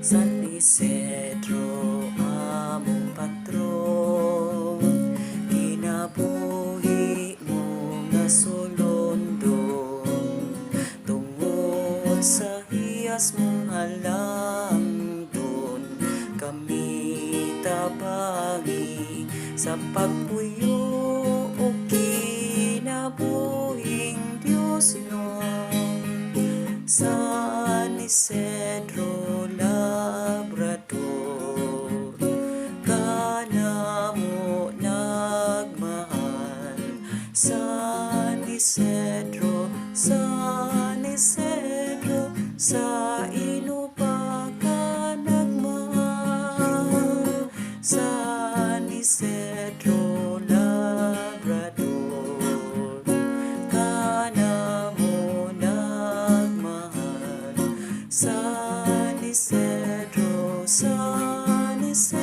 San Isidro among patron, kinabuhi mo nga sulondon, tungod sa hiyas mong halangdon, kami tabangi sa pagpuyo o kinabuhing Diyos Inoong. San Isidro Labrador, kanamo nagmahal. San Isidro, San Isidro, sa inupa ka nagmahal. San Isidro Labrador, kanamo nagmahal. San Isidro, San Isidro.